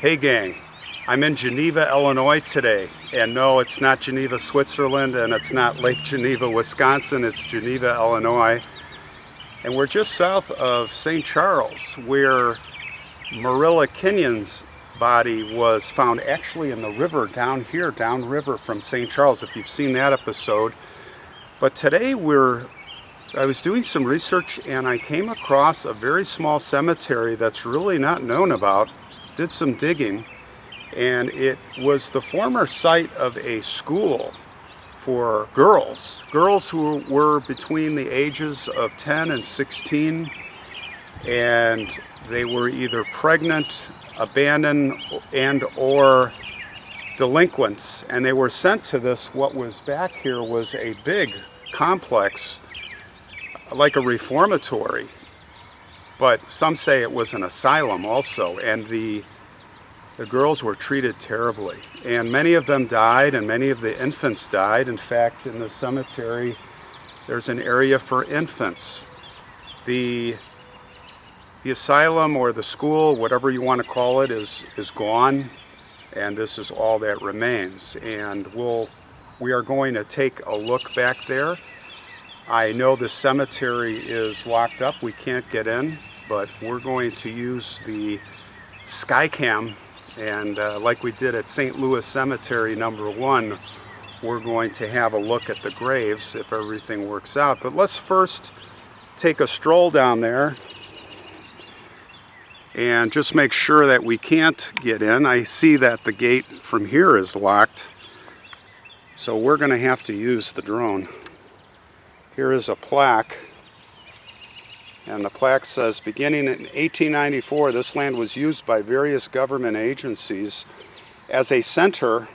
Hey gang, I'm in Geneva, Illinois today, and no, it's not Geneva, Switzerland, and it's not Lake Geneva, Wisconsin, it's Geneva, Illinois. And we're just south of St. Charles, where Marilla Kenyon's body was found actually in the river down here, downriver from St. Charles, if you've seen that episode. But today I was doing some research and I came across a very small cemetery that's really not known about. Did some digging, and it was the former site of a school for girls who were between the ages of 10 and 16, and they were either pregnant, abandoned, and or delinquents, and they were sent to this. What was back here was a big complex, like a reformatory, but some say it was an asylum also, and the girls were treated terribly, and many of them died, and many of the infants died. In fact, in the cemetery there's an area for infants. The asylum or the school, whatever you want to call it, is gone, and this is all that remains. And we are going to take a look back there. I know the cemetery is locked up, we can't get in, but we're going to use the Skycam, and like we did at St. Louis Cemetery #1, we're going to have a look at the graves if everything works out. But let's first take a stroll down there and just make sure that we can't get in. I see that the gate from here is locked, so we're going to have to use the drone. Here is a plaque, and the plaque says, beginning in 1894, this land was used by various government agencies as a center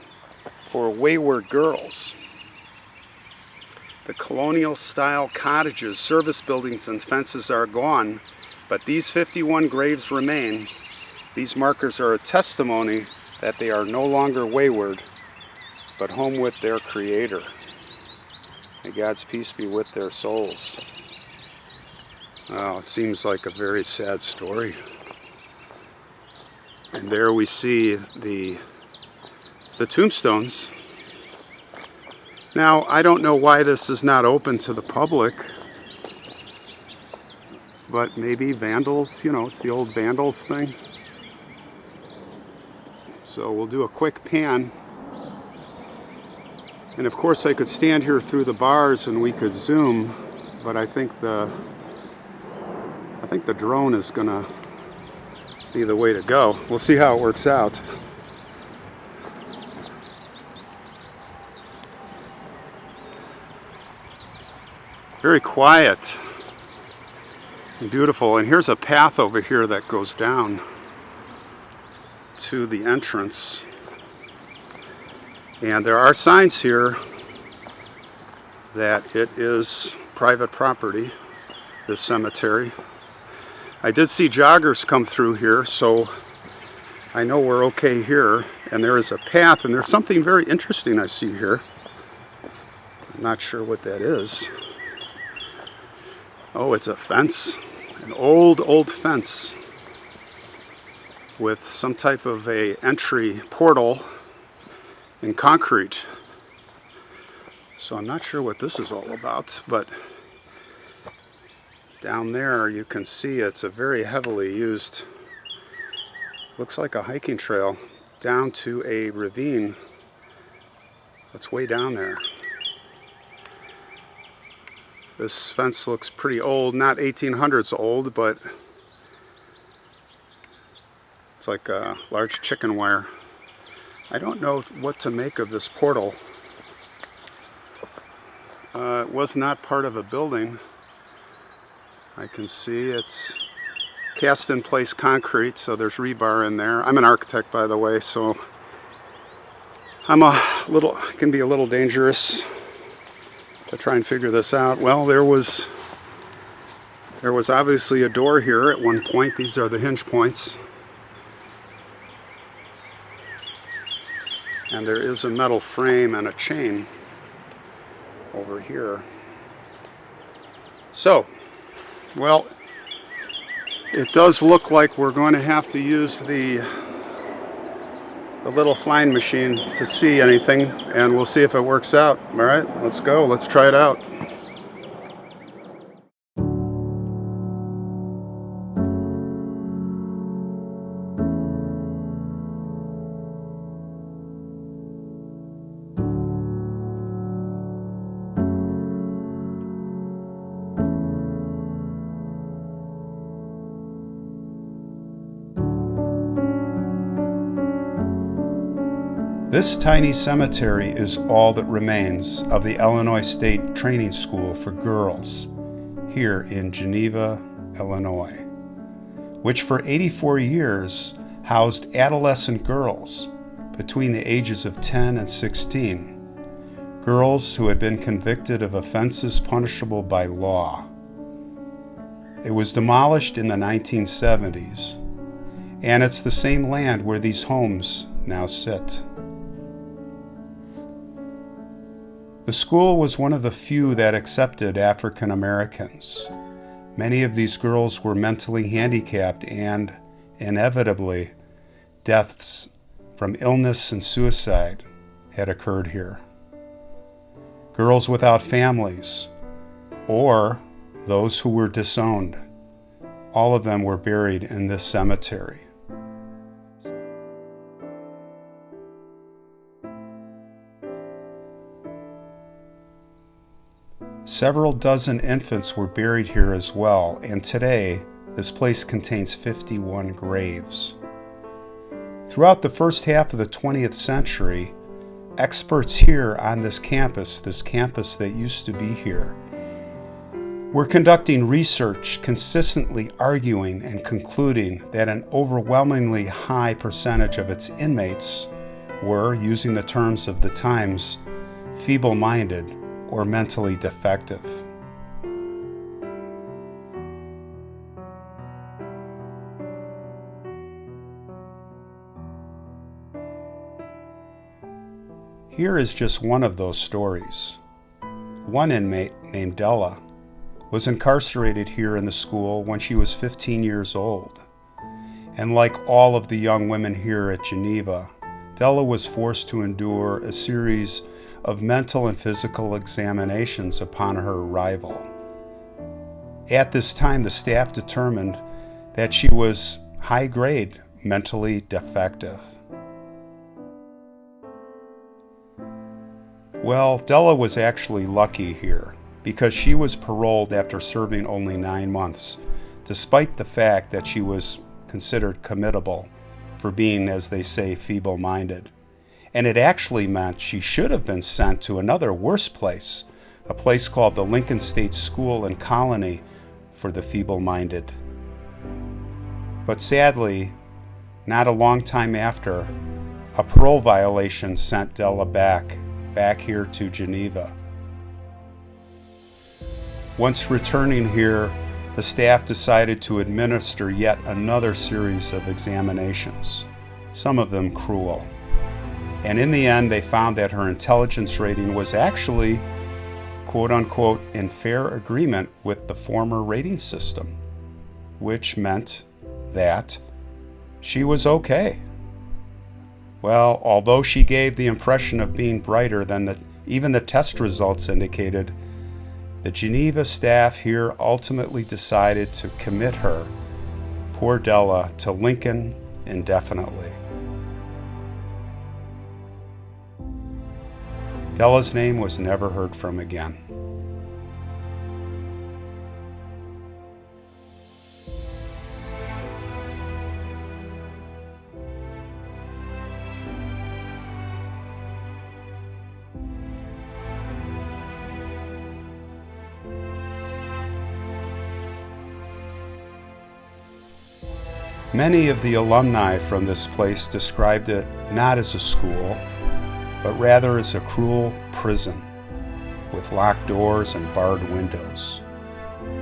for wayward girls. The colonial-style cottages, service buildings, and fences are gone, but these 51 graves remain. These markers are a testimony that they are no longer wayward, but home with their Creator. May God's peace be with their souls. Oh, it seems like a very sad story. And there we see the tombstones. Now, I don't know why this is not open to the public, but maybe vandals, it's the old vandals thing. So we'll do a quick pan. And of course I could stand here through the bars and we could zoom, but I think the drone is gonna be the way to go. We'll see how it works out. Very quiet and beautiful. And here's a path over here that goes down to the entrance. And there are signs here that it is private property, this cemetery. I did see joggers come through here, so I know we're okay here. And there is a path, and there's something very interesting I see here. I'm not sure what that is. Oh, it's a fence, an old fence with some type of a entry portal in concrete. So I'm not sure what this is all about, but down there you can see it's a very heavily used, looks like a hiking trail down to a ravine that's way down there. This fence looks pretty old, not 1800s old, but it's like a large chicken wire. I don't know what to make of this portal. It was not part of a building. I can see it's cast in place concrete, so there's rebar in there. I'm an architect, by the way, so it can be a little dangerous to try and figure this out. Well, there was obviously a door here at one point. These are the hinge points. And there is a metal frame and a chain over here. So, well, it does look like we're going to have to use the the little flying machine to see anything, and we'll see if it works out. All right, let's go. Let's try it out. This tiny cemetery is all that remains of the Illinois State Training School for Girls here in Geneva, Illinois, which for 84 years housed adolescent girls between the ages of 10 and 16, girls who had been convicted of offenses punishable by law. It was demolished in the 1970s, and it's the same land where these homes now sit. The school was one of the few that accepted African Americans. Many of these girls were mentally handicapped, and, inevitably, deaths from illness and suicide had occurred here. Girls without families, or those who were disowned, all of them were buried in this cemetery. Several dozen infants were buried here as well, and today this place contains 51 graves. Throughout the first half of the 20th century, experts here on this campus that used to be here, were conducting research, consistently arguing and concluding that an overwhelmingly high percentage of its inmates were, using the terms of the times, feeble-minded or mentally defective. Here is just one of those stories. One inmate named Della was incarcerated here in the school when she was 15 years old. And like all of the young women here at Geneva, Della was forced to endure a series of mental and physical examinations upon her arrival. At this time, the staff determined that she was high-grade mentally defective. Well, Della was actually lucky here because she was paroled after serving only 9 months, despite the fact that she was considered committable for being, as they say, feeble-minded. And it actually meant she should have been sent to another worse place, a place called the Lincoln State School and Colony for the feeble-minded. But sadly, not a long time after, a parole violation sent Della back here to Geneva. Once returning here, the staff decided to administer yet another series of examinations, some of them cruel. And in the end, they found that her intelligence rating was actually, quote unquote, in fair agreement with the former rating system, which meant that she was okay. Well, although she gave the impression of being brighter than even the test results indicated, the Geneva staff here ultimately decided to commit her, poor Della, to Lincoln indefinitely. Della's name was never heard from again. Many of the alumni from this place described it not as a school, but rather as a cruel prison with locked doors and barred windows.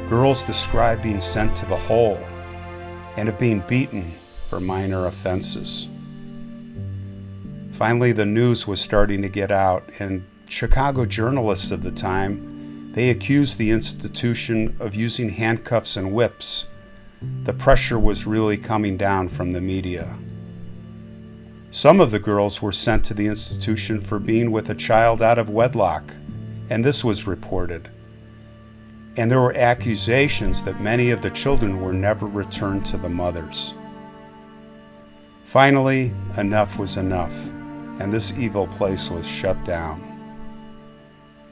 Girls described being sent to the hole and of being beaten for minor offenses. Finally, the news was starting to get out, and Chicago journalists of the time, they accused the institution of using handcuffs and whips. The pressure was really coming down from the media. Some of the girls were sent to the institution for being with a child out of wedlock, and this was reported. And there were accusations that many of the children were never returned to the mothers. Finally, enough was enough, and this evil place was shut down.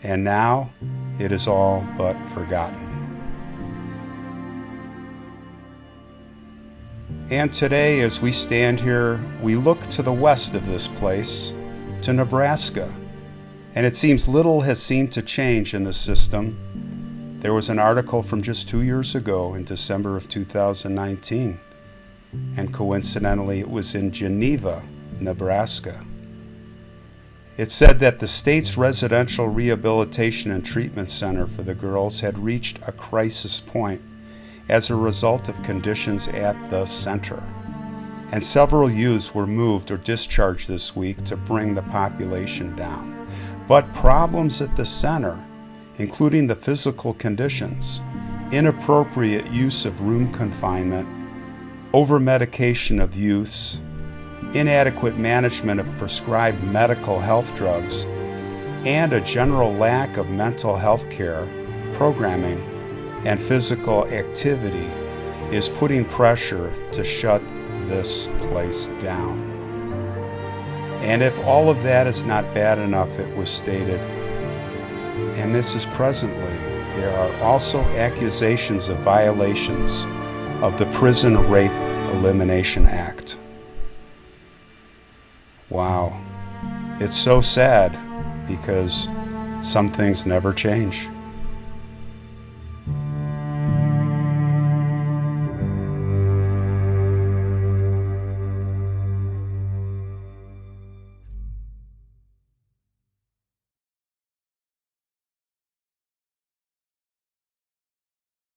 And now, it is all but forgotten. And today, as we stand here, we look to the west of this place, to Nebraska, and it seems little has seemed to change in the system. There was an article from just 2 years ago in December of 2019, and coincidentally it was in Geneva, Nebraska. It said that the state's residential rehabilitation and treatment center for the girls had reached a crisis point as a result of conditions at the center, and several youths were moved or discharged this week to bring the population down. But problems at the center, including the physical conditions, inappropriate use of room confinement, over-medication of youths, inadequate management of prescribed medical health drugs, and a general lack of mental health care, programming, and physical activity is putting pressure to shut this place down. And if all of that is not bad enough, it was stated, and this is presently, there are also accusations of violations of the Prison Rape Elimination Act. Wow. It's so sad because some things never change.